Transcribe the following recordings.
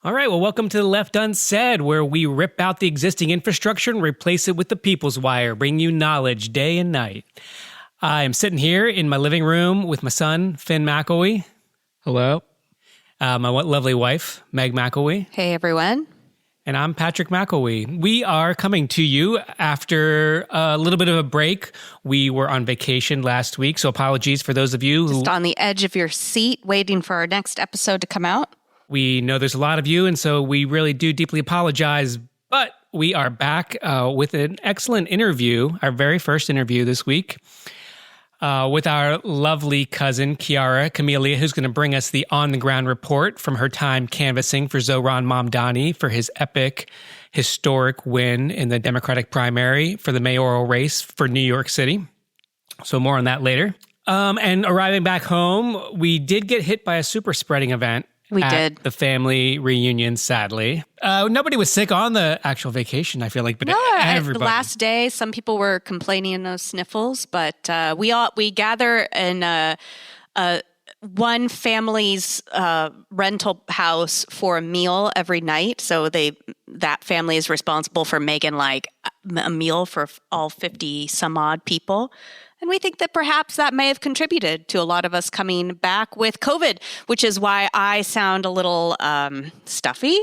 All right, well, welcome to The Left Unsaid, where we rip out the existing infrastructure and replace it with the People's Wire, bring you knowledge day and night. I am sitting here in my living room with my son, Finn McElwee. Hello. My lovely wife, Meg McElwee. Hey, everyone. And I'm Patrick McElwee. We are coming to you after a little bit of a break. We were on vacation last week, so apologies for those of you who... Just on the edge of your seat, waiting for our next episode to come out. We know there's a lot of you, and so we really do deeply apologize, but we are back with an excellent interview, our very first interview this week, with our lovely cousin, Chiara Kimelia, who's going to bring us the on-the-ground report from her time canvassing for Zohran Mamdani for his epic, historic win in the Democratic primary for the mayoral race for New York City. So more on that later. And arriving back home, we did get hit by a superspreading event. We did. The family reunion, sadly. Nobody was sick on the actual vacation, I feel like, but everybody. The last day, some people were complaining of those sniffles, but we gather in one family's rental house for a meal every night. So that family is responsible for making like a meal for all 50 some odd people. And we think that perhaps that may have contributed to a lot of us coming back with COVID, which is why I sound a little stuffy.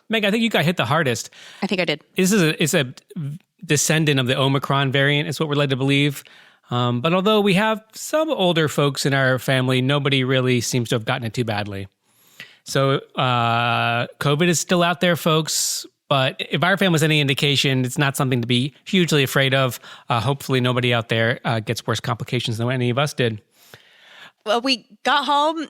Meg, I think you got hit the hardest. I think I did. It's a descendant of the Omicron variant, is what we're led to believe. But although we have some older folks in our family, nobody really seems to have gotten it too badly. So COVID is still out there, folks. But if our family was any indication, it's not something to be hugely afraid of. Hopefully nobody out there gets worse complications than any of us did. Well, we got home,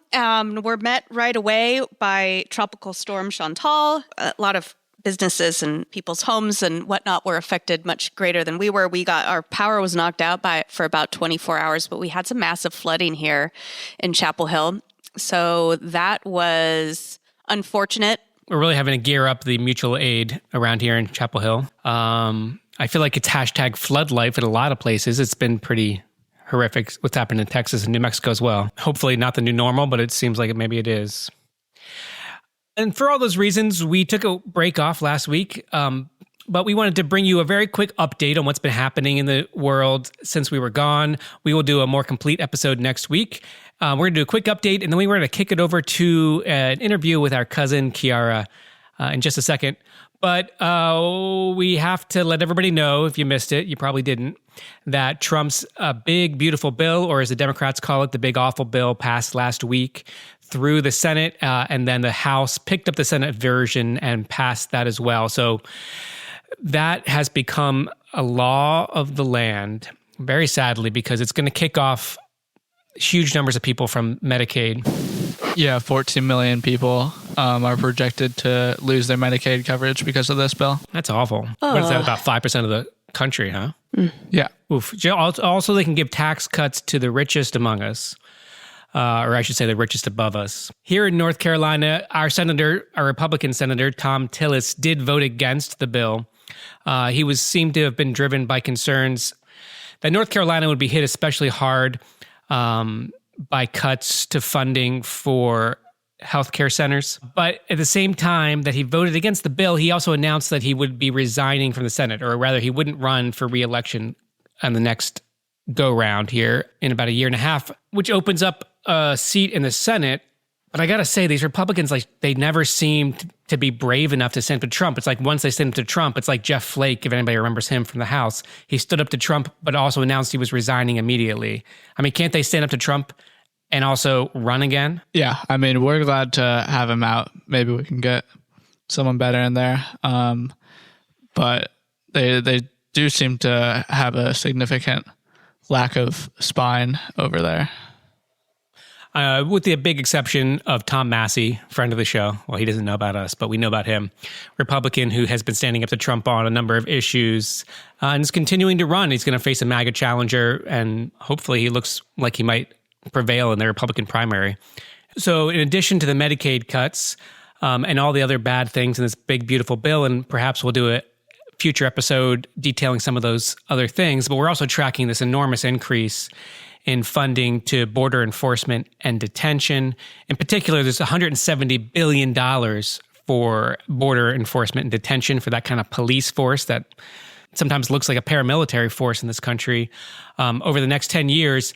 were met right away by Tropical Storm Chantal. A lot of businesses and people's homes and whatnot were affected much greater than we were. Our power was knocked out for about 24 hours, but we had some massive flooding here in Chapel Hill. So that was unfortunate. We're really having to gear up the mutual aid around here in Chapel Hill. I feel like it's hashtag flood life in a lot of places. It's been pretty horrific what's happened in Texas and New Mexico as well. Hopefully not the new normal, but it seems like maybe it is. And for all those reasons, we took a break off last week, but we wanted to bring you a very quick update on what's been happening in the world since we were gone. We will do a more complete episode next week. We're going to do a quick update, and then we're going to kick it over to an interview with our cousin, Chiara, in just a second. But we have to let everybody know, if you missed it, you probably didn't, that Trump's big, beautiful bill, or as the Democrats call it, the big, awful bill, passed last week through the Senate, and then the House picked up the Senate version and passed that as well. So that has become a law of the land, very sadly, because it's going to kick off huge numbers of people from Medicaid. Yeah, 14 million people are projected to lose their Medicaid coverage because of this bill. That's awful. What is that, about 5% of the country, huh? Yeah. Oof. Also, they can give tax cuts to the richest among us, or I should say the richest above us. Here in North Carolina, our Republican Senator, Tom Tillis, did vote against the bill. He seemed to have been driven by concerns that North Carolina would be hit especially hard by cuts to funding for healthcare centers. But at the same time that he voted against the bill, he also announced that he would be resigning from the Senate, or rather he wouldn't run for re-election on the next go-round here in about a year and a half, which opens up a seat in the Senate. But I got to say, these Republicans, they never seem to be brave enough to stand up to Trump. It's like once they stand up to Trump, it's like Jeff Flake, if anybody remembers him from the House. He stood up to Trump, but also announced he was resigning immediately. I mean, can't they stand up to Trump and also run again? Yeah, I mean, we're glad to have him out. Maybe we can get someone better in there. But they do seem to have a significant lack of spine over there. With the big exception of Tom Massey, friend of the show. Well, he doesn't know about us, but we know about him. Republican who has been standing up to Trump on a number of issues and is continuing to run. He's going to face a MAGA challenger, and hopefully he looks like he might prevail in the Republican primary. So in addition to the Medicaid cuts and all the other bad things in this big, beautiful bill, and perhaps we'll do a future episode detailing some of those other things, but we're also tracking this enormous increase in funding to border enforcement and detention. In particular, there's $170 billion for border enforcement and detention, for that kind of police force that sometimes looks like a paramilitary force in this country, over the next 10 years,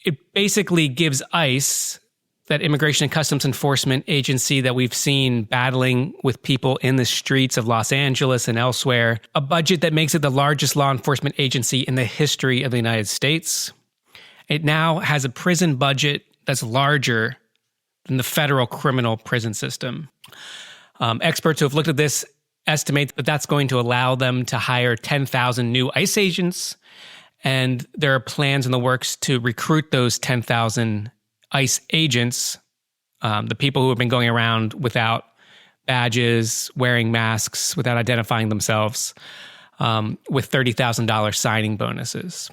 it basically gives ICE, that Immigration and Customs Enforcement agency that we've seen battling with people in the streets of Los Angeles and elsewhere, a budget that makes it the largest law enforcement agency in the history of the United States. It now has a prison budget that's larger than the federal criminal prison system. Experts who have looked at this estimate that that's going to allow them to hire 10,000 new ICE agents, and there are plans in the works to recruit those 10,000 ICE agents, the people who have been going around without badges, wearing masks, without identifying themselves, with $30,000 signing bonuses.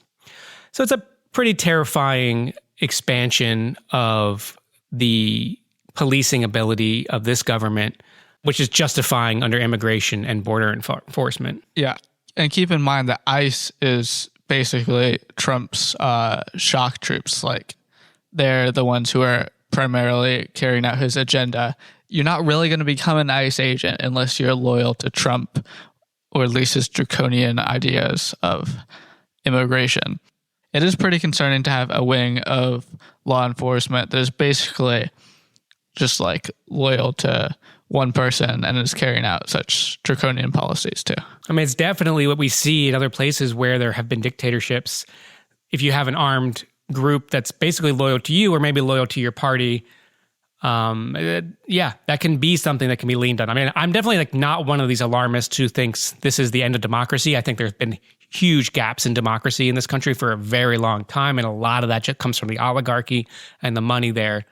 So it's a pretty terrifying expansion of the policing ability of this government, which is justifying under immigration and border enforcement. Yeah. And keep in mind that ICE is basically Trump's shock troops. Like, they're the ones who are primarily carrying out his agenda. You're not really going to become an ICE agent unless you're loyal to Trump, or at least his draconian ideas of immigration. It is pretty concerning to have a wing of law enforcement that is basically just like loyal to one person and is carrying out such draconian policies too. I mean, it's definitely what we see in other places where there have been dictatorships. If you have an armed group that's basically loyal to you or maybe loyal to your party, that can be something that can be leaned on. I mean, I'm definitely like not one of these alarmists who thinks this is the end of democracy. I think there's been huge gaps in democracy in this country for a very long time, and a lot of that just comes from the oligarchy and the money there.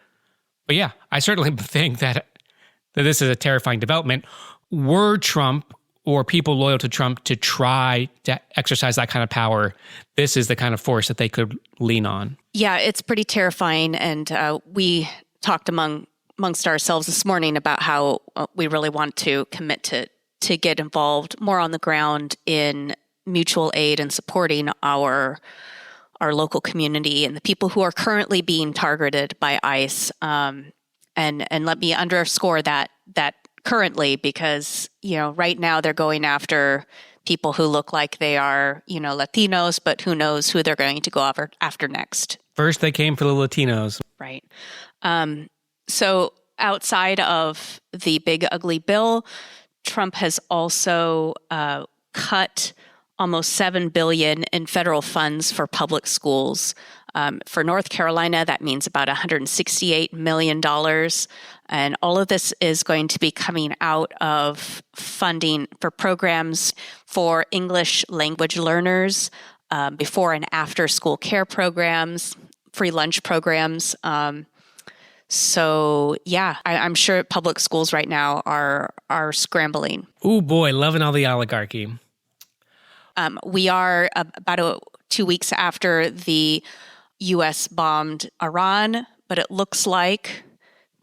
But yeah, I certainly think that this is a terrifying development. Were Trump or people loyal to Trump to try to exercise that kind of power, this is the kind of force that they could lean on. Yeah, it's pretty terrifying. And we talked amongst ourselves this morning about how we really want to commit to get involved more on the ground in mutual aid and supporting our local community and the people who are currently being targeted by ICE. And let me underscore that currently, because, right now they're going after people who look like they are, Latinos, but who knows who they're going to go after next. First, they came for the Latinos. Right. So outside of the big ugly bill, Trump has also cut almost $7 billion in federal funds for public schools. For North Carolina, that means about $168 million. And all of this is going to be coming out of funding for programs for English language learners, before and after school care programs, free lunch programs. So yeah, I'm sure public schools right now are scrambling. Ooh boy, loving all the oligarchy. We are about 2 weeks after the U.S. bombed Iran, but it looks like,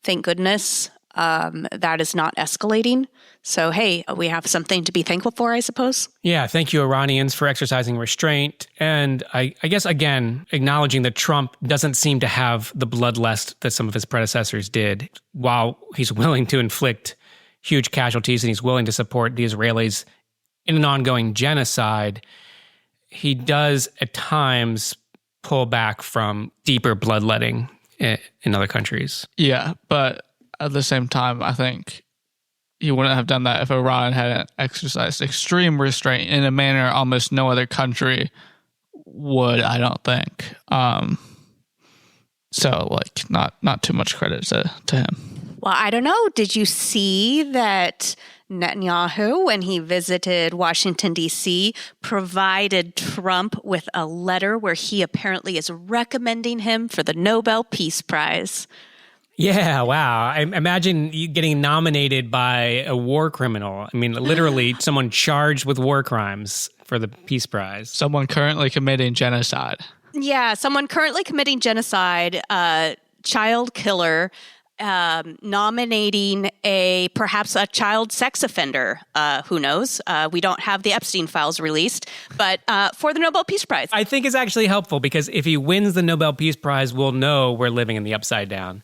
thank goodness, that is not escalating. So, hey, we have something to be thankful for, I suppose. Yeah, thank you, Iranians, for exercising restraint. And I guess, again, acknowledging that Trump doesn't seem to have the bloodlust that some of his predecessors did. While he's willing to inflict huge casualties and he's willing to support the Israelis in an ongoing genocide, he does at times pull back from deeper bloodletting in other countries. Yeah, but at the same time, I think he wouldn't have done that if Iran hadn't exercised extreme restraint in a manner almost no other country would, I don't think. So, like, not too much credit to him. Well, I don't know. Did you see that Netanyahu, when he visited Washington, D.C., provided Trump with a letter where he apparently is recommending him for the Nobel Peace Prize? Yeah, wow. I imagine you getting nominated by a war criminal. I mean, literally someone charged with war crimes for the Peace Prize. Someone currently committing genocide. Yeah, someone currently committing genocide, child killer, nominating perhaps a child sex offender. Who knows? We don't have the Epstein files released, but for the Nobel Peace Prize. I think it's actually helpful because if he wins the Nobel Peace Prize, we'll know we're living in the upside down.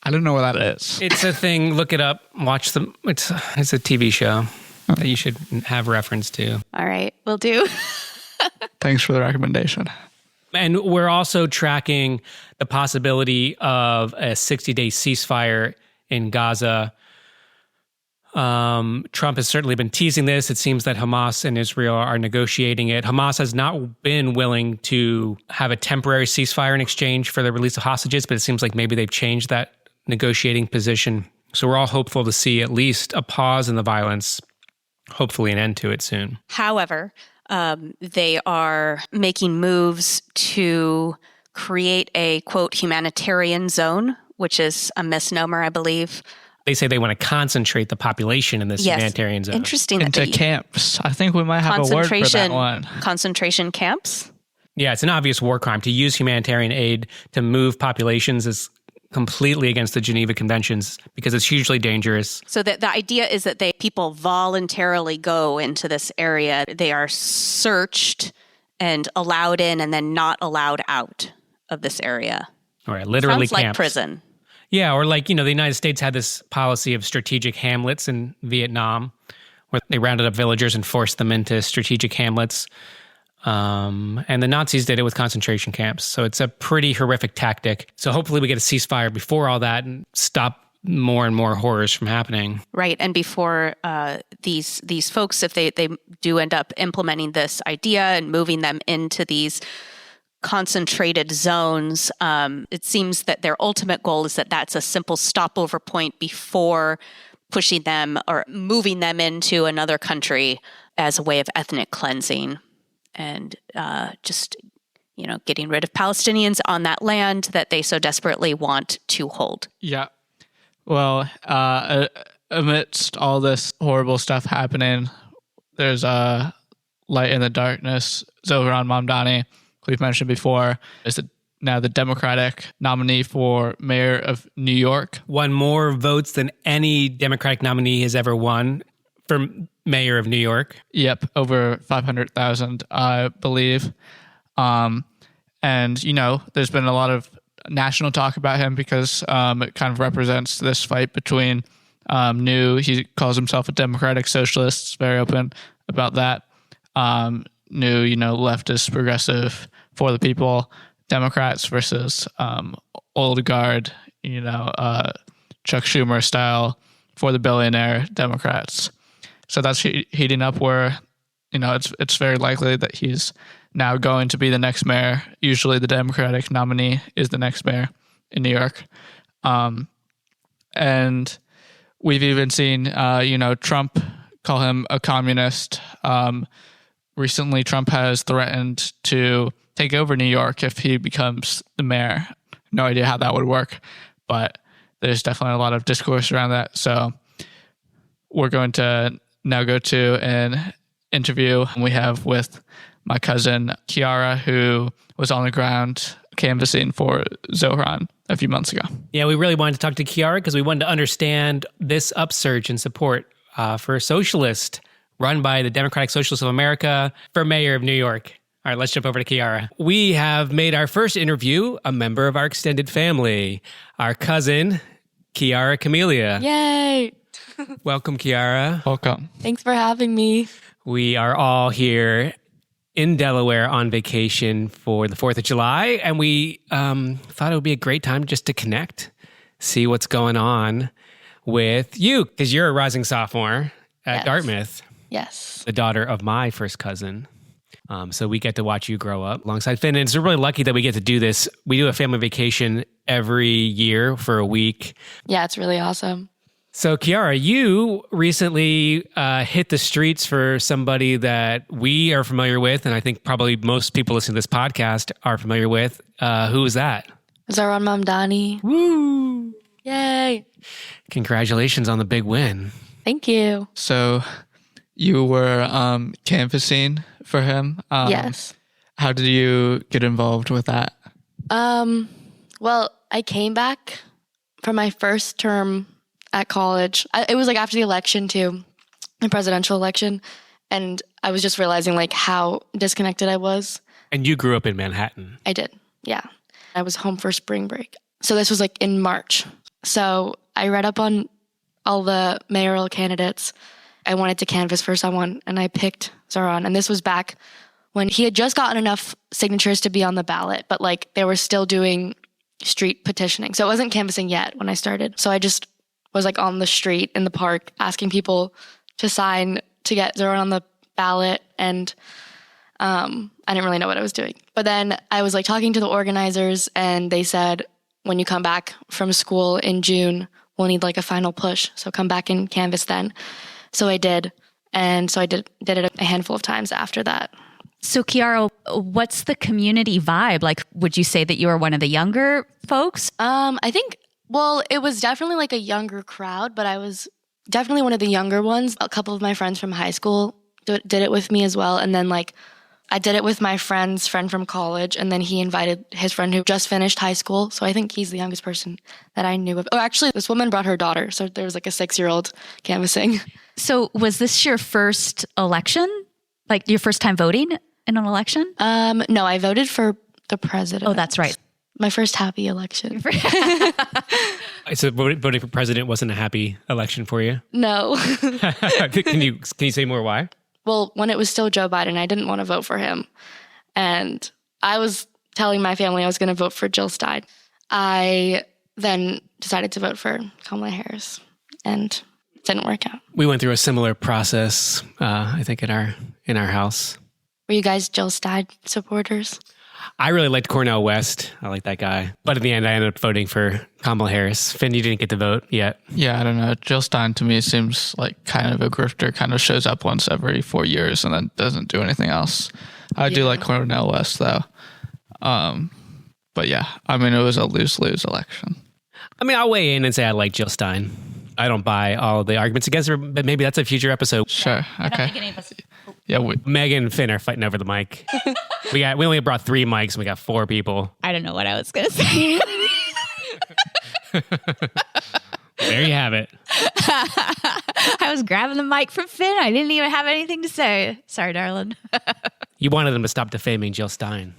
I don't know what that is. It's a thing. Look it up. Watch them. It's a TV show that you should have reference to. All right, will do. Thanks for the recommendation. And we're also tracking the possibility of a 60-day ceasefire in Gaza. Trump has certainly been teasing this. It seems that Hamas and Israel are negotiating it. Hamas has not been willing to have a temporary ceasefire in exchange for the release of hostages, but it seems like maybe they've changed that negotiating position. So we're all hopeful to see at least a pause in the violence, hopefully an end to it soon. However, they are making moves to create a, quote, humanitarian zone, which is a misnomer, I believe. They say they want to concentrate the population in this humanitarian zone. Interesting. Into camps. I think we might have a word for that one. Concentration camps? Yeah, it's an obvious war crime. To use humanitarian aid to move populations is completely against the Geneva Conventions because it's hugely dangerous. So the idea is that people voluntarily go into this area. They are searched and allowed in and then not allowed out of this area. All right, literally Sounds camps. like prison. Yeah, or like, the United States had this policy of strategic hamlets in Vietnam where they rounded up villagers and forced them into strategic hamlets. And the Nazis did it with concentration camps. So it's a pretty horrific tactic. So hopefully we get a ceasefire before all that and stop more and more horrors from happening. Right. And before these folks, if they do end up implementing this idea and moving them into these concentrated zones, it seems that their ultimate goal is that that's a simple stopover point before pushing them or moving them into another country as a way of ethnic cleansing. And just, getting rid of Palestinians on that land that they so desperately want to hold. Yeah. Well, amidst all this horrible stuff happening, there's a light in the darkness. Zohran Mamdani, who we've mentioned before, is now the Democratic nominee for mayor of New York. Won more votes than any Democratic nominee has ever won for mayor of New York. Yep, over 500,000, I believe. And, there's been a lot of national talk about him because it kind of represents this fight between he calls himself a democratic socialist, very open about that. Leftist, progressive, for the people Democrats versus old guard, Chuck Schumer style, for the billionaire Democrats. So that's heating up where, it's very likely that he's now going to be the next mayor. Usually the Democratic nominee is the next mayor in New York. And we've even seen, Trump call him a communist. Recently, Trump has threatened to take over New York if he becomes the mayor. No idea how that would work, but there's definitely a lot of discourse around that. So we're going to now go to an interview we have with my cousin Kiara, who was on the ground canvassing for Zohran a few months ago. Yeah, we really wanted to talk to Kiara because we wanted to understand this upsurge in support for a socialist run by the Democratic Socialists of America for mayor of New York. All right, let's jump over to Kiara. We have made our first interview a member of our extended family, our cousin, Chiara Kimelia. Yay! Welcome, Kiara. Welcome. Thanks for having me. We are all here in Delaware on vacation for the 4th of July, and we thought it would be a great time just to connect, see what's going on with you, because you're a rising sophomore at Dartmouth. Yes. The daughter of my first cousin. So we get to watch you grow up alongside Finn. And it's really lucky that we get to do this. We do a family vacation every year for a week. Yeah, it's really awesome. So Kiara, you recently hit the streets for somebody that we are familiar with, and I think probably most people listening to this podcast are familiar with. Who was that? Zohran Mamdani. Woo! Yay! Congratulations on the big win. Thank you. So you were canvassing for him. Yes. How did you get involved with that? Well, I came back for my first term at college. It was after the election too, the presidential election. And I was just realizing how disconnected I was. And you grew up in Manhattan. I did. Yeah. I was home for spring break. So this was in March. So I read up on all the mayoral candidates. I wanted to canvass for someone, and I picked Zohran. And this was back when he had just gotten enough signatures to be on the ballot, but like they were still doing street petitioning. So it wasn't canvassing yet when I started. So I just was like on the street in the park asking people to sign to get Zohran on the ballot. And I didn't really know what I was doing. But then I was like talking to the organizers, and they said, when you come back from school in June, we'll need like a final push. So come back and canvass then. So I did. And so I did it a handful of times after that. So Kiara, what's the community vibe? Like, would you say that you are one of the younger folks? I think, well, it was definitely like a younger crowd, but I was definitely one of the younger ones. A couple of my friends from high school did it with me as well. And then like, I did it with my friend's friend from college, and then he invited his friend who just finished high school. So I think he's the youngest person that I knew of. Oh, actually, this woman brought her daughter. So there was like a 6-year-old canvassing. So was this your first election? Like your first time voting in an election? No, I voted for the president. Oh, that's right. My first happy election. So voting for president wasn't a happy election for you? No. Can you say more why? Well, when it was still Joe Biden, I didn't want to vote for him. And I was telling my family I was going to vote for Jill Stein. I then decided to vote for Kamala Harris, and it didn't work out. We went through a similar process, I think, in our house. Were you guys Jill Stein supporters? I really liked Cornel West. I like that guy. But in the end, I ended up voting for Kamala Harris. Finn, you didn't get to vote yet. Yeah, I don't know. Jill Stein to me seems like kind of a grifter, kind of shows up once every 4 years and then doesn't do anything else. I do like Cornel West, though. But yeah, I mean, it was a lose-lose election. I mean, I'll weigh in and say I like Jill Stein. I don't buy all the arguments against her, but maybe that's a future episode. Sure, okay. I don't think any of us... Yeah, Megan and Finn are fighting over the mic. We only brought 3 mics and we got 4 people. I don't know what I was going to say. There you have it. I was grabbing the mic from Finn. I didn't even have anything to say. Sorry, darling. You wanted them to stop defaming Jill Stein.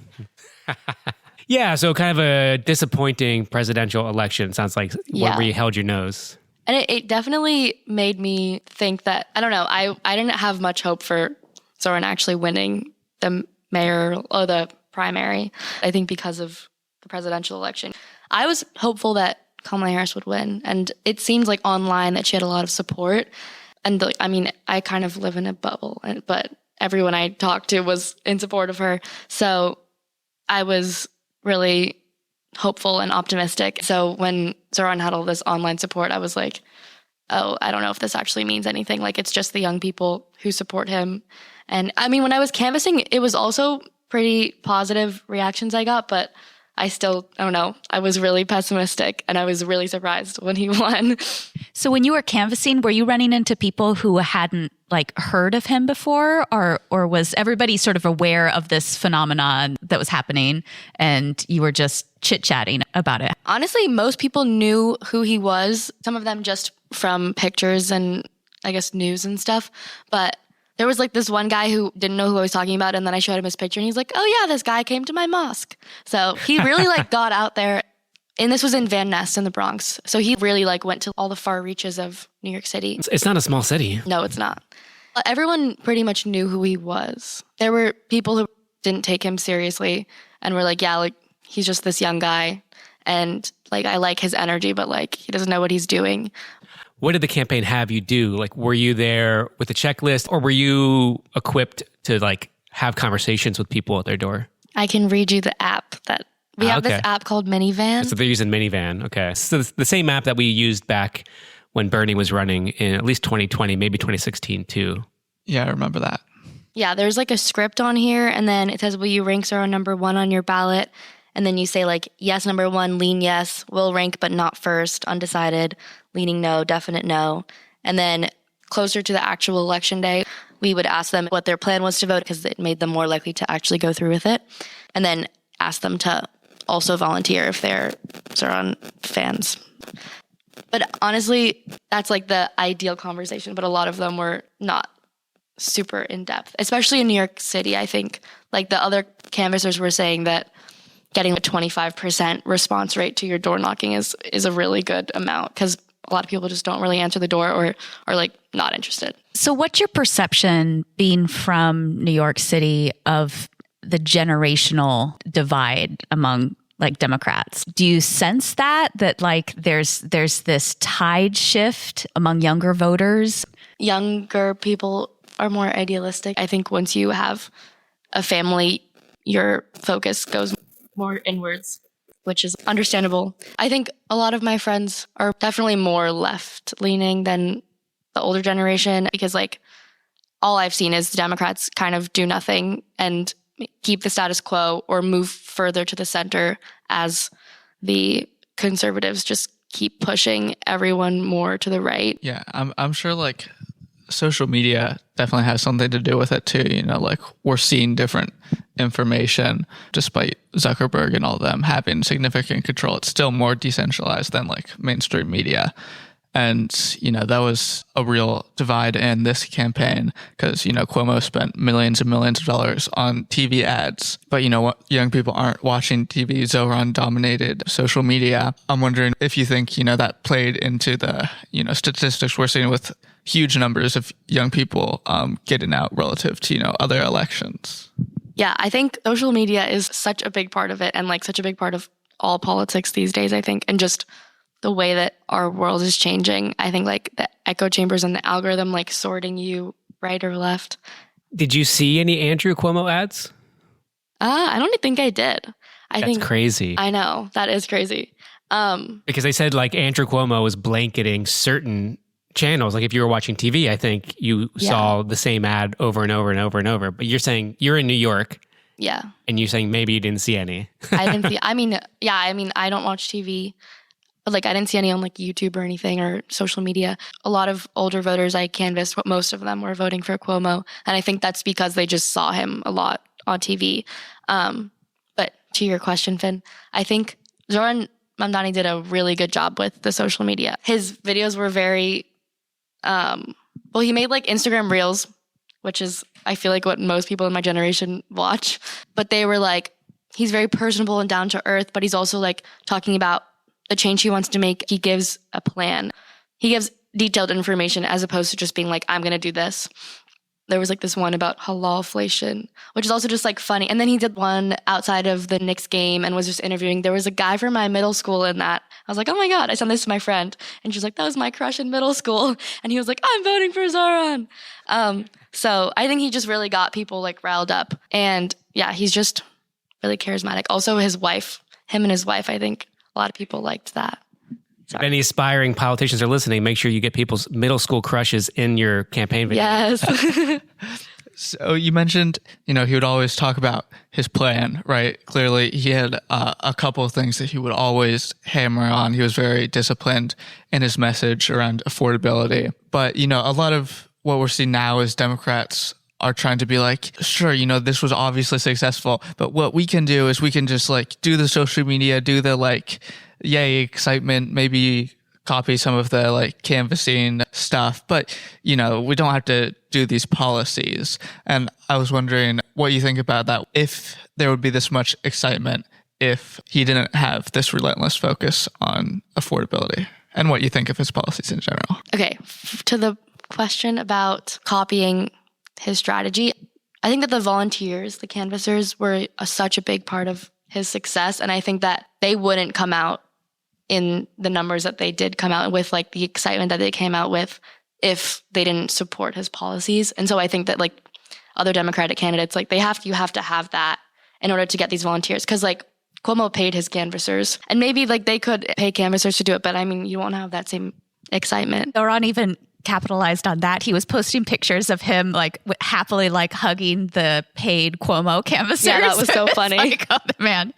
Yeah, so kind of a disappointing presidential election. Sounds like where you held your nose. And it definitely made me think that, I don't know, I didn't have much hope for Zohran actually winning the mayor or the primary, I think because of the presidential election. I was hopeful that Kamala Harris would win, and it seemed like online that she had a lot of support. And I mean, I kind of live in a bubble, but everyone I talked to was in support of her. So I was really hopeful and optimistic. So when Zohran had all this online support, I was like, oh, I don't know if this actually means anything. Like, it's just the young people who support him. And I mean, when I was canvassing, it was also pretty positive reactions I got, but I don't know. I was really pessimistic, and I was really surprised when he won. So when you were canvassing, were you running into people who hadn't like heard of him before, or was everybody sort of aware of this phenomenon that was happening and you were just chit-chatting about it? Honestly, most people knew who he was. Some of them just from pictures and I guess news and stuff. But there was like this one guy who didn't know who I was talking about, and then I showed him his picture and he's like, oh yeah, this guy came to my mosque. So he really like got out there. And this was in Van Ness in the Bronx. So he really like went to all the far reaches of New York City. It's not a small city. No, it's not. Everyone pretty much knew who he was. There were people who didn't take him seriously and were like, yeah, like he's just this young guy. And like, I like his energy, but like he doesn't know what he's doing. What did the campaign have you do? Like, were you there with a checklist, or were you equipped to like have conversations with people at their door? I can read you the app that we have. This app called Minivan. So they're using Minivan. Okay. So it's the same app that we used back when Bernie was running in at least 2020, maybe 2016 too. Yeah, I remember that. Yeah, there's like a script on here, and then it says, will you rank Zohran number 1 on your ballot? And then you say like, yes, number 1, lean yes, will rank but not first, undecided, leaning no, definite no. And then closer to the actual election day, we would ask them what their plan was to vote, because it made them more likely to actually go through with it. And then ask them to also volunteer if they're Zohran fans. But honestly, that's like the ideal conversation, but a lot of them were not super in depth, especially in New York City. I think like the other canvassers were saying that getting a 25% response rate to your door knocking is a really good amount, because a lot of people just don't really answer the door or are like not interested. So what's your perception, being from New York City, of the generational divide among like Democrats? Do you sense that like there's this tide shift among younger voters? Younger people are more idealistic. I think once you have a family, your focus goes more inwards, which is understandable. I think a lot of my friends are definitely more left leaning than the older generation, because like all I've seen is the Democrats kind of do nothing and keep the status quo or move further to the center, as the conservatives just keep pushing everyone more to the right. Yeah, I'm sure like social media definitely has something to do with it too. You know, like we're seeing different information despite Zuckerberg and all of them having significant control. It's still more decentralized than like mainstream media. And, you know, that was a real divide in this campaign because, you know, Cuomo spent millions and millions of dollars on TV ads. But, you know what? Young people aren't watching TV. Zohran dominated social media. I'm wondering if you think, you know, that played into the, you know, statistics we're seeing with huge numbers of young people getting out relative to, you know, other elections. Yeah, I think social media is such a big part of it, and like such a big part of all politics these days, I think, and just the way that our world is changing. I think like the echo chambers and the algorithm like sorting you right or left. Did you see any Andrew Cuomo ads? I don't think I did. That's crazy. I know, that is crazy. Because they said like Andrew Cuomo was blanketing certain channels. Like if you were watching TV, I think you saw the same ad over and over and over and over. But you're saying you're in New York. Yeah. And you're saying maybe you didn't see any. I didn't see, I mean, I don't watch TV. But like I didn't see any on like YouTube or anything or social media. A lot of older voters I canvassed, most of them were voting for Cuomo. And I think that's because they just saw him a lot on TV. But to your question, Finn, I think Zohran Mamdani did a really good job with the social media. His videos were very, he made like Instagram Reels, which is, I feel like what most people in my generation watch. But they were like, he's very personable and down to earth, but he's also like talking about the change he wants to make. He gives a plan. He gives detailed information as opposed to just being like, I'm going to do this. There was like this one about halalflation, which is also just like funny. And then he did one outside of the Knicks game and was just interviewing. There was a guy from my middle school in that. I was like, oh my God, I sent this to my friend. And she's like, that was my crush in middle school. And he was like, I'm voting for Zohran. So I think he just really got people like riled up. And yeah, he's just really charismatic. Also him and his wife, I think a lot of people liked that. If any aspiring politicians are listening, make sure you get people's middle school crushes in your campaign video. Yes. So you mentioned, you know, he would always talk about his plan, right? Clearly, he had a couple of things that he would always hammer on. He was very disciplined in his message around affordability. But, you know, a lot of what we're seeing now is Democrats are trying to be like, sure, you know, this was obviously successful, but what we can do is we can just like do the social media, do the like, yay, excitement, maybe copy some of the like canvassing stuff, but, you know, we don't have to do these policies. And I was wondering what you think about that, if there would be this much excitement if he didn't have this relentless focus on affordability, and what you think of his policies in general. Okay, to the question about copying his strategy, I think that the volunteers, the canvassers, were such a big part of his success. And I think that they wouldn't come out in the numbers that they did come out with, like the excitement that they came out with, if they didn't support his policies. And so I think that like other Democratic candidates, like you have to have that in order to get these volunteers. Because like Cuomo paid his canvassers, and maybe like they could pay canvassers to do it, but I mean, you won't have that same excitement. Zohran even capitalized on that. He was posting pictures of him like happily like hugging the paid Cuomo canvassers. Yeah, that was so funny. Like, oh, man,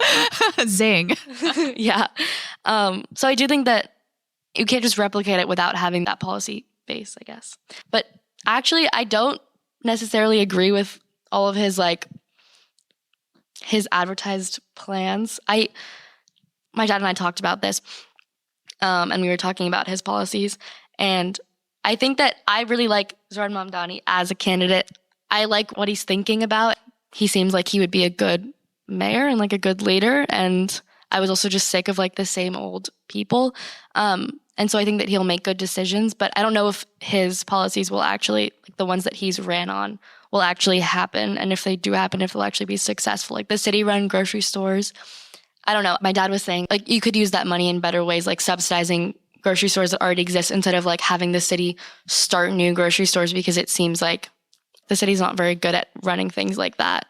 zing. Yeah. So I do think that you can't just replicate it without having that policy base, I guess. But actually, I don't necessarily agree with all of his like his advertised plans. My dad and I talked about this, and we were talking about his policies, and I think that I really like Zohran Mamdani as a candidate. I like what he's thinking about. He seems like he would be a good mayor and like a good leader. And I was also just sick of like the same old people. And so I think that he'll make good decisions, but I don't know if his policies will actually, like the ones that he's ran on, will actually happen. And if they do happen, if they'll actually be successful. Like the city-run grocery stores, I don't know. My dad was saying like you could use that money in better ways, like subsidizing grocery stores that already exist instead of like having the city start new grocery stores, because it seems like the city's not very good at running things like that.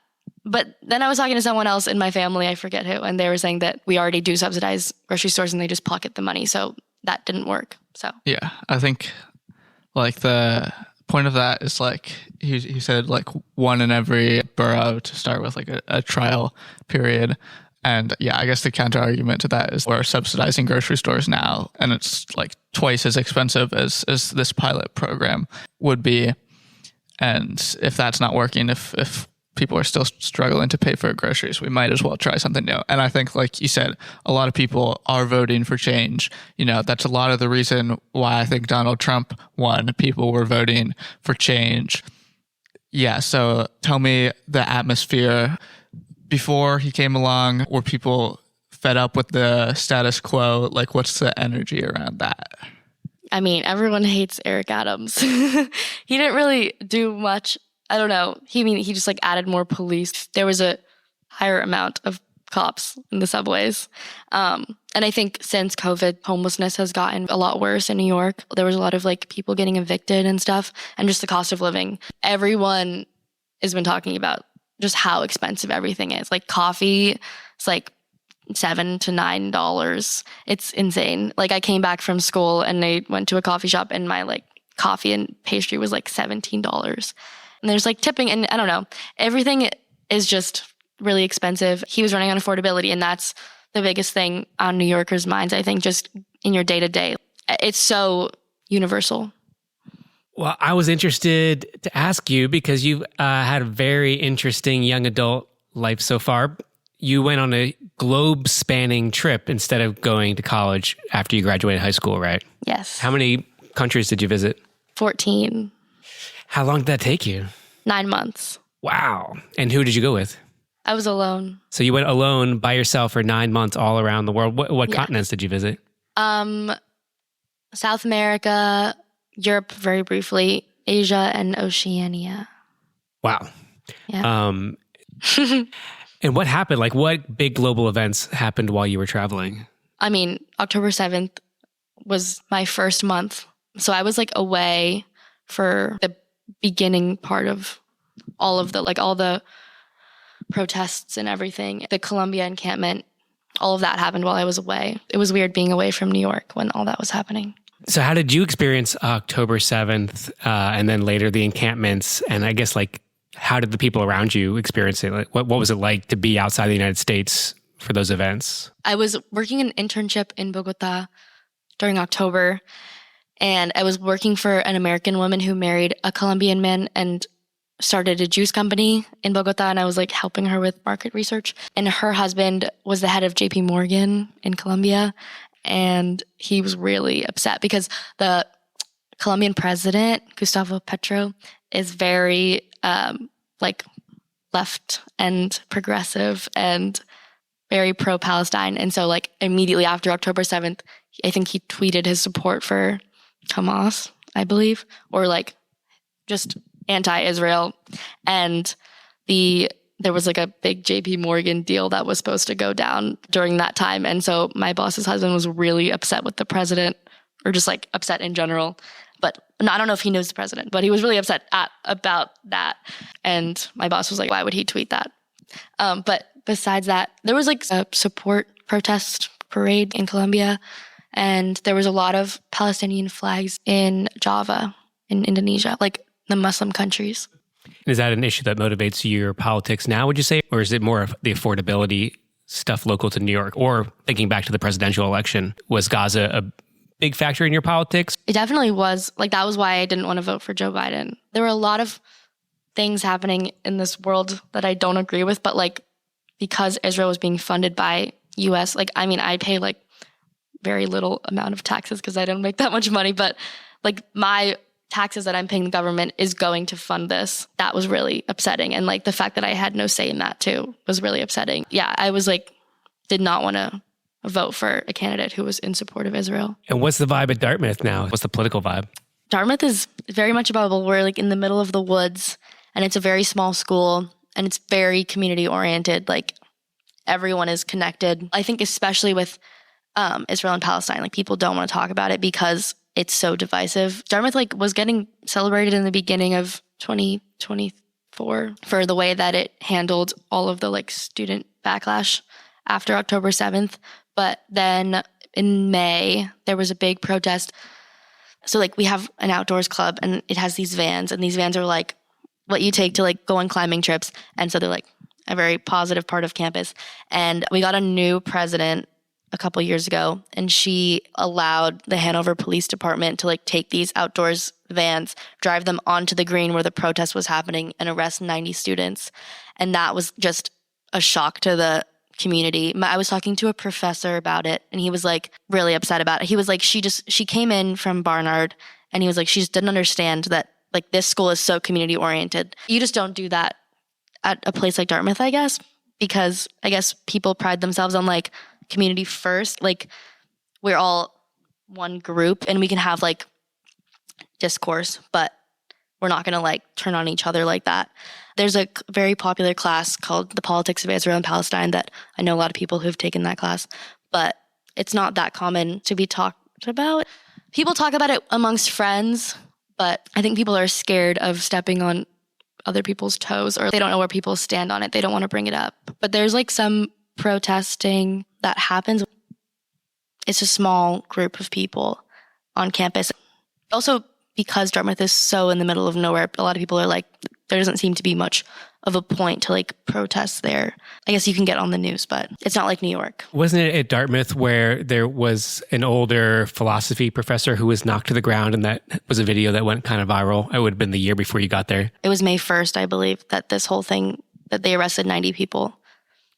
But then I was talking to someone else in my family, I forget who, and they were saying that we already do subsidize grocery stores and they just pocket the money. So that didn't work. So Yeah, I think like the point of that is like he said like one in every borough to start with like a trial period. And yeah, I guess the counter argument to that is we're subsidizing grocery stores now and it's like twice as expensive as this pilot program would be. And if that's not working, if people are still struggling to pay for groceries, we might as well try something new. And I think, like you said, a lot of people are voting for change. You know, that's a lot of the reason why I think Donald Trump won. People were voting for change. Yeah, so tell me the atmosphere before he came along. Were people fed up with the status quo? Like, what's the energy around that? I mean, everyone hates Eric Adams. He didn't really do much. I don't know. He just like added more police. There was a higher amount of cops in the subways. And I think since COVID, homelessness has gotten a lot worse in New York. There was a lot of like people getting evicted and stuff, and just the cost of living. Everyone has been talking about just how expensive everything is. Like coffee, it's like $7 to $9. It's insane. Like I came back from school and I went to a coffee shop and my like coffee and pastry was like $17. And there's like tipping and I don't know. Everything is just really expensive. He was running on affordability, and that's the biggest thing on New Yorkers' minds, I think, just in your day to day. It's so universal. Well, I was interested to ask you because you've had a very interesting young adult life so far. You went on a globe-spanning trip instead of going to college after you graduated high school, right? Yes. How many countries did you visit? 14. How long did that take you? 9 months. Wow. And who did you go with? I was alone. So you went alone by yourself for 9 months all around the world. What continents did you visit? South America, Europe very briefly, Asia, and Oceania. Wow. Yeah. And what happened? Like, what big global events happened while you were traveling? I mean, October 7th was my first month. So I was like away for the beginning part of all of the, like all the protests and everything. The Columbia encampment, all of that happened while I was away. It was weird being away from New York when all that was happening. So how did you experience October 7th and then later the encampments? And I guess like, how did the people around you experience it? Like, what was it like to be outside the United States for those events? I was working an internship in Bogota during October, and I was working for an American woman who married a Colombian man and started a juice company in Bogota, and I was like helping her with market research. And her husband was the head of JP Morgan in Colombia, and he was really upset because the Colombian president, Gustavo Petro, is very like left and progressive and very pro-Palestine. And so like immediately after October 7th, I think he tweeted his support for Hamas, I believe, or like just anti-Israel. And there was like a big JP Morgan deal that was supposed to go down during that time. And so my boss's husband was really upset with the president, or just like upset in general. But I don't know if he knows the president, but he was really upset about that. And my boss was like, why would he tweet that? But besides that, there was like a support protest parade in Colombia. And there was a lot of Palestinian flags in Java, in Indonesia, like the Muslim countries. Is that an issue that motivates your politics now, would you say? Or is it more of the affordability stuff local to New York? Or thinking back to the presidential election, was Gaza a big factor in your politics? It definitely was. Like, that was why I didn't want to vote for Joe Biden. There were a lot of things happening in this world that I don't agree with, but like, because Israel was being funded by US, like, I mean, I pay like very little amount of taxes because I don't make that much money, but like my taxes that I'm paying the government is going to fund this. That was really upsetting. And like the fact that I had no say in that too was really upsetting. Yeah, I was like, did not want to vote for a candidate who was in support of Israel. And what's the vibe at Dartmouth now? What's the political vibe? Dartmouth is very much a bubble. We're like in the middle of the woods, and it's a very small school, and it's very community oriented. Like everyone is connected. I think especially with Israel and Palestine, like people don't want to talk about it because it's so divisive. Dartmouth like was getting celebrated in the beginning of 2024 for the way that it handled all of the like student backlash after October 7th. But then in May, there was a big protest. So like we have an outdoors club and it has these vans, and these vans are like what you take to like go on climbing trips. And so they're like a very positive part of campus. And we got a new president a couple years ago, and she allowed the Hanover Police Department to like take these outdoors vans, drive them onto the green where the protest was happening, and arrest 90 students. And that was just a shock to the community. I was talking to a professor about it, and he was like really upset about it. He was like, she came in from Barnard, and he was like, she just didn't understand that like this school is so community oriented. You just don't do that at a place like Dartmouth, I guess, because I guess people pride themselves on like community first. Like we're all one group and we can have like discourse, but we're not going to like turn on each other like that. There's a very popular class called The Politics of Israel and Palestine that I know a lot of people who've taken that class, but it's not that common to be talked about. People talk about it amongst friends, but I think people are scared of stepping on other people's toes, or they don't know where people stand on it. They don't want to bring it up. But there's like some protesting that happens. It's a small group of people on campus. Also, because Dartmouth is so in the middle of nowhere, a lot of people are like, there doesn't seem to be much of a point to like protest there. I guess you can get on the news, but it's not like New York. Wasn't it at Dartmouth where there was an older philosophy professor who was knocked to the ground, and that was a video that went kind of viral? It would have been the year before you got there. It was May 1st, I believe, that this whole thing, that they arrested 90 people.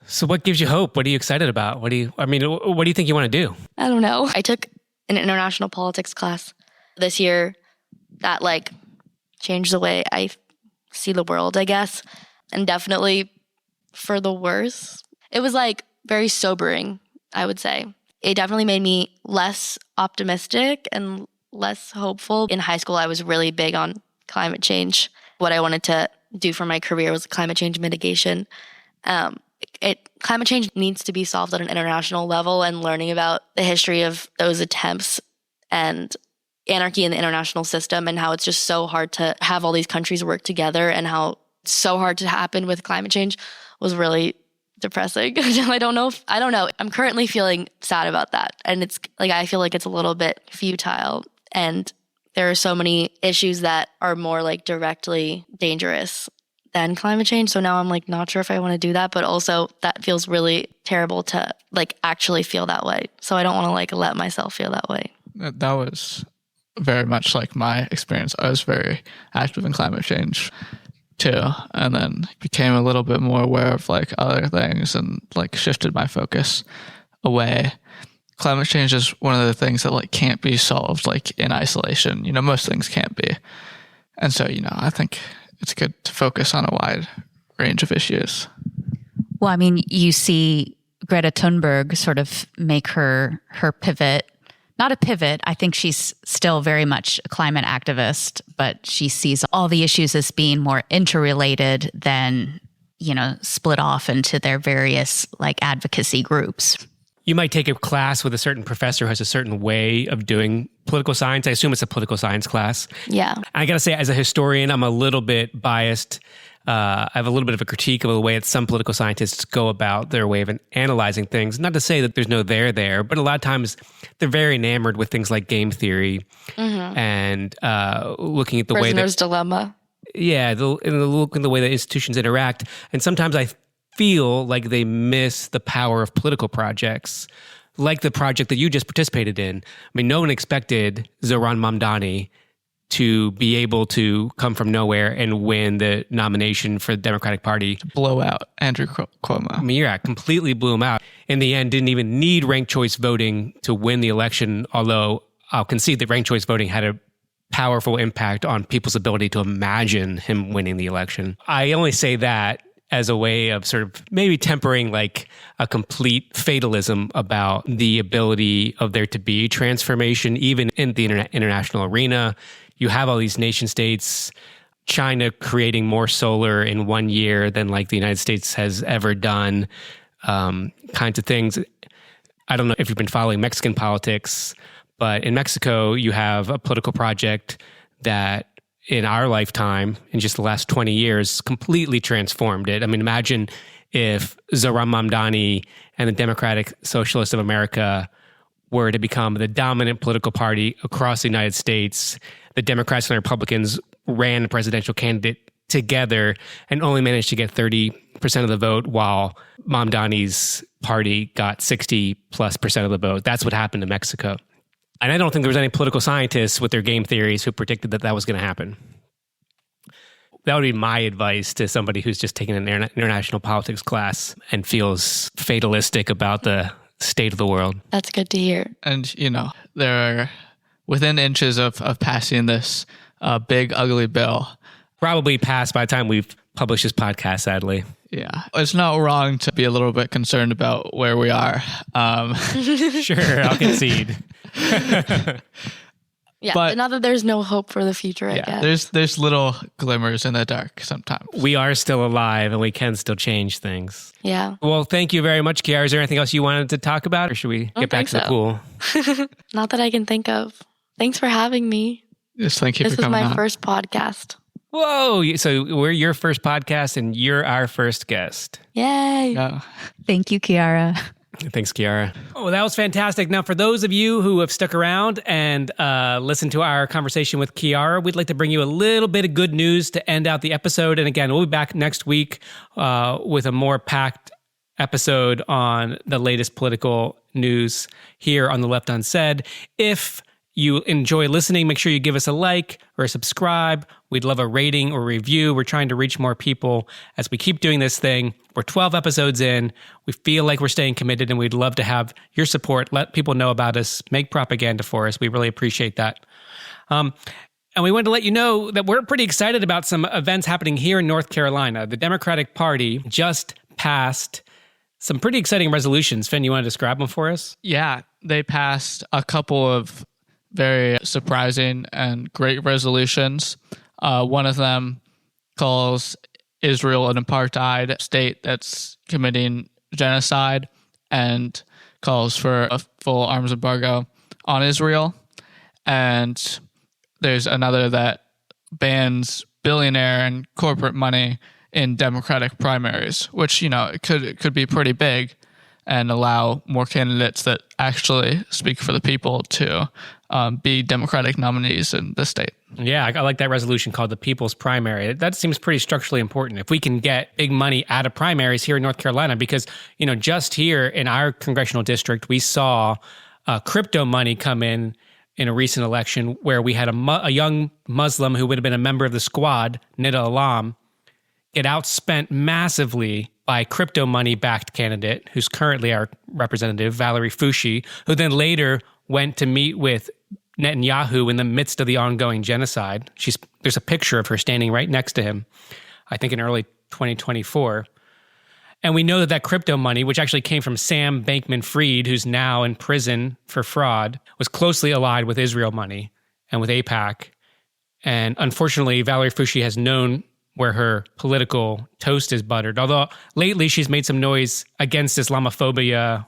So what gives you hope? What are you excited about? What do you think you want to do? I don't know. I took an international politics class this year that like changed the way I see the world, I guess. And definitely for the worse. It was like very sobering, I would say. It definitely made me less optimistic and less hopeful. In high school, I was really big on climate change. What I wanted to do for my career was climate change mitigation. Climate change needs to be solved at an international level, and learning about the history of those attempts and anarchy in the international system and how it's just so hard to have all these countries work together and how it's so hard to happen with climate change was really depressing. I don't know. I'm currently feeling sad about that. And it's like, I feel like it's a little bit futile. And there are so many issues that are more like directly dangerous than climate change. So now I'm like not sure if I want to do that, but also that feels really terrible to like actually feel that way. So I don't want to like let myself feel that way. That was very much like my experience. I was very active in climate change too, and then became a little bit more aware of like other things and like shifted my focus away. Climate change is one of the things that like can't be solved like in isolation. You know, most things can't be. And so, you know, I think it's good to focus on a wide range of issues. Well, I mean, you see Greta Thunberg sort of make her pivot. Not a pivot. I think she's still very much a climate activist, but she sees all the issues as being more interrelated than, you know, split off into their various like advocacy groups. You might take a class with a certain professor who has a certain way of doing political science. I assume it's a political science class. Yeah. I got to say, as a historian, I'm a little bit biased. I have a little bit of a critique of the way that some political scientists go about their way of analyzing things. Not to say that there's no there, but a lot of times they're very enamored with things like game theory and looking at the way that... Prisoner's dilemma. Yeah, looking at the way that institutions interact. And sometimes I feel like they miss the power of political projects, like the project that you just participated in. I mean, no one expected Zohran Mamdani to be able to come from nowhere and win the nomination for the Democratic Party. Blow out Andrew Cuomo. I mean, yeah, completely blew him out. In the end, didn't even need ranked choice voting to win the election, although I'll concede that ranked choice voting had a powerful impact on people's ability to imagine him winning the election. I only say that as a way of sort of maybe tempering like a complete fatalism about the ability of there to be transformation, even in the international arena. You have all these nation states, China creating more solar in 1 year than like the United States has ever done, kinds of things. I don't know if you've been following Mexican politics, but in Mexico, you have a political project that in our lifetime, in just the last 20 years, completely transformed it. I mean, imagine if Zohran Mamdani and the Democratic Socialists of America were to become the dominant political party across the United States. The Democrats and the Republicans ran a presidential candidate together and only managed to get 30% of the vote, while Mamdani's party got 60+% of the vote. That's what happened to Mexico. And I don't think there was any political scientists with their game theories who predicted that that was going to happen. That would be my advice to somebody who's just taken an international politics class and feels fatalistic about the state of the world. That's good to hear. And, you know, they're within inches of passing this big, ugly bill. Probably passed by the time we've published this podcast, sadly. Yeah. It's not wrong to be a little bit concerned about where we are. Sure, I'll concede. Yeah, But- not that there's no hope for the future, I guess. There's little glimmers in the dark sometimes. We are still alive and we can still change things. Yeah. Well, thank you very much, Kiara. Is there anything else you wanted to talk about, or should we get back to the pool? Not that I can think of. Thanks for having me. Just thank you This for is coming my on. first podcast. Whoa! So we're your first podcast and you're our first guest. Yay. Yeah. Thank you, Kiara. Thanks, Kiara. Oh, that was fantastic. Now, for those of you who have stuck around and listened to our conversation with Kiara, we'd like to bring you a little bit of good news to end out the episode. And again, we'll be back next week with a more packed episode on the latest political news here on The Left Unsaid. If you enjoy listening, make sure you give us a like or a subscribe. We'd love a rating or review. We're trying to reach more people as we keep doing this thing. We're 12 episodes in. We feel like we're staying committed, and we'd love to have your support. Let people know about us. Make propaganda for us. We really appreciate that. And we wanted to let you know that we're pretty excited about some events happening here in North Carolina. The Democratic Party just passed some pretty exciting resolutions. Finn, you want to describe them for us? Yeah, they passed a couple of very surprising and great resolutions. One of them calls Israel an apartheid state that's committing genocide and calls for a full arms embargo on Israel. And there's another that bans billionaire and corporate money in Democratic primaries, which, you know, it could be pretty big and allow more candidates that actually speak for the people to be Democratic nominees in the state. Yeah, I like that resolution called the People's Primary. That seems pretty structurally important. If we can get big money out of primaries here in North Carolina, because, you know, just here in our congressional district, we saw crypto money come in a recent election where we had a young Muslim who would have been a member of the squad, Nida Alam, get outspent massively by crypto money-backed candidate, who's currently our representative, Valerie Fouchi, who then later went to meet with Netanyahu in the midst of the ongoing genocide. There's a picture of her standing right next to him, I think in early 2024. And we know that crypto money, which actually came from Sam Bankman-Fried, who's now in prison for fraud, was closely allied with Israel money and with AIPAC. And unfortunately, Valerie Fouchi has known where her political toast is buttered. Although lately she's made some noise against Islamophobia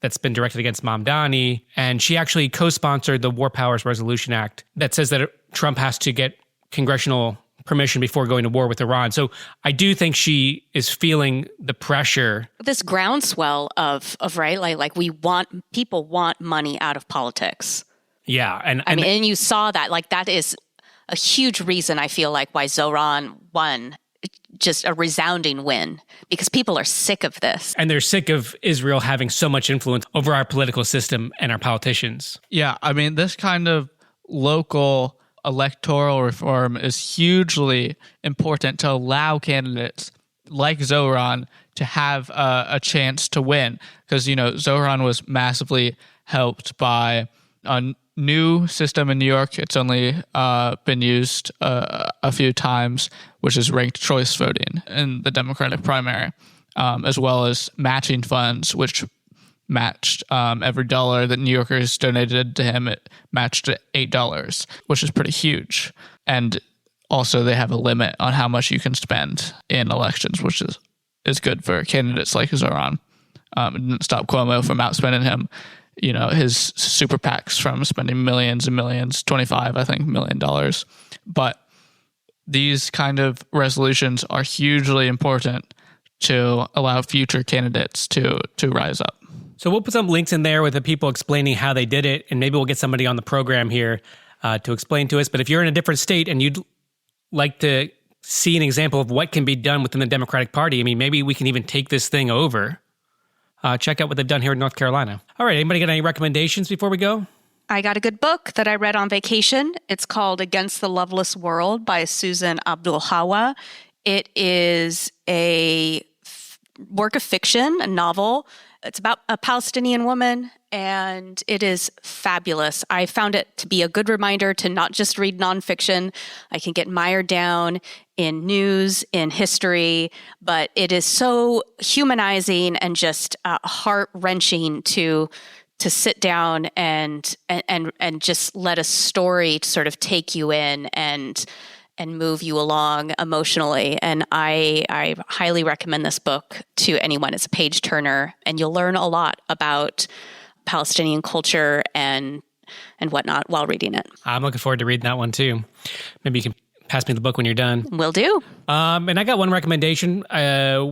that's been directed against Mamdani. And she actually co-sponsored the War Powers Resolution Act that says that Trump has to get congressional permission before going to war with Iran. So I do think she is feeling the pressure. This groundswell of right, like people want money out of politics. Yeah. And you saw that, like, that is a huge reason I feel like why Zohran won, just a resounding win, because people are sick of this. And they're sick of Israel having so much influence over our political system and our politicians. Yeah, I mean, this kind of local electoral reform is hugely important to allow candidates like Zohran to have a chance to win. Because, you know, Zohran was massively helped by new system in New York. It's only been used a few times, which is ranked choice voting in the Democratic primary, as well as matching funds, which matched every dollar that New Yorkers donated to him. It matched at $8, which is pretty huge. And also they have a limit on how much you can spend in elections, which is good for candidates like Zohran. It didn't stop Cuomo from outspending him, his super PACs from spending millions and millions, $25 million. But these kind of resolutions are hugely important to allow future candidates to rise up. So we'll put some links in there with the people explaining how they did it, and maybe we'll get somebody on the program here to explain to us. But if you're in a different state and you'd like to see an example of what can be done within the Democratic Party, I mean, maybe we can even take this thing over. Check out what they've done here in North Carolina. All right, anybody got any recommendations before we go? I got a good book that I read on vacation. It's called Against the Loveless World by Susan Abdulhawa. It is a work of fiction, a novel. It's about a Palestinian woman, and it is fabulous. I found it to be a good reminder to not just read nonfiction. I can get mired down in news, in history, but it is so humanizing and just heart-wrenching to sit down and just let a story sort of take you in and move you along emotionally. And I highly recommend this book to anyone. It's a page turner, and you'll learn a lot about Palestinian culture and whatnot while reading it. I'm looking forward to reading that one too. Maybe you can pass me the book when you're done. Will do. And I got one recommendation.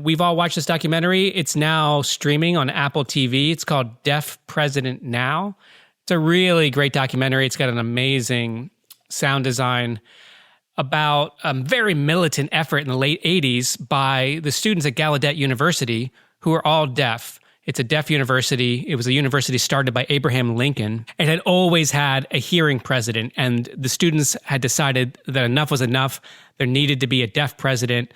We've all watched this documentary. It's now streaming on Apple TV. It's called Deaf President Now. It's a really great documentary. It's got an amazing sound design about a very militant effort in the late 80s by the students at Gallaudet University who are all deaf. It's a deaf university. It was a university started by Abraham Lincoln. It had always had a hearing president, and the students had decided that enough was enough. There needed to be a deaf president.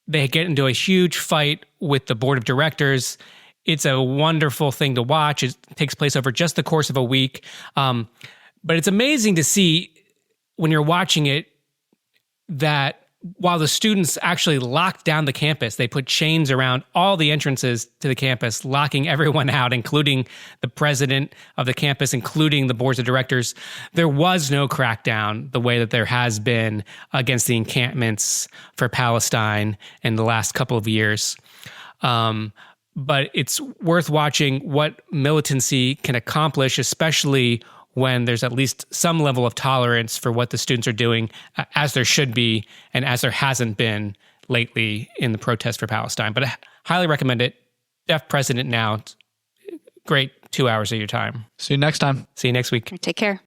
They get into a huge fight with the board of directors. It's a wonderful thing to watch. It takes place over just the course of a week. But it's amazing to see when you're watching it that while the students actually locked down the campus, they put chains around all the entrances to the campus, locking everyone out, including the president of the campus, including the boards of directors. There was no crackdown the way that there has been against the encampments for Palestine in the last couple of years. But it's worth watching what militancy can accomplish, especially when there's at least some level of tolerance for what the students are doing, as there should be, and as there hasn't been lately in the protest for Palestine. But I highly recommend it. Deaf President Now. Great 2 hours of your time. See you next time. See you next week. Take care.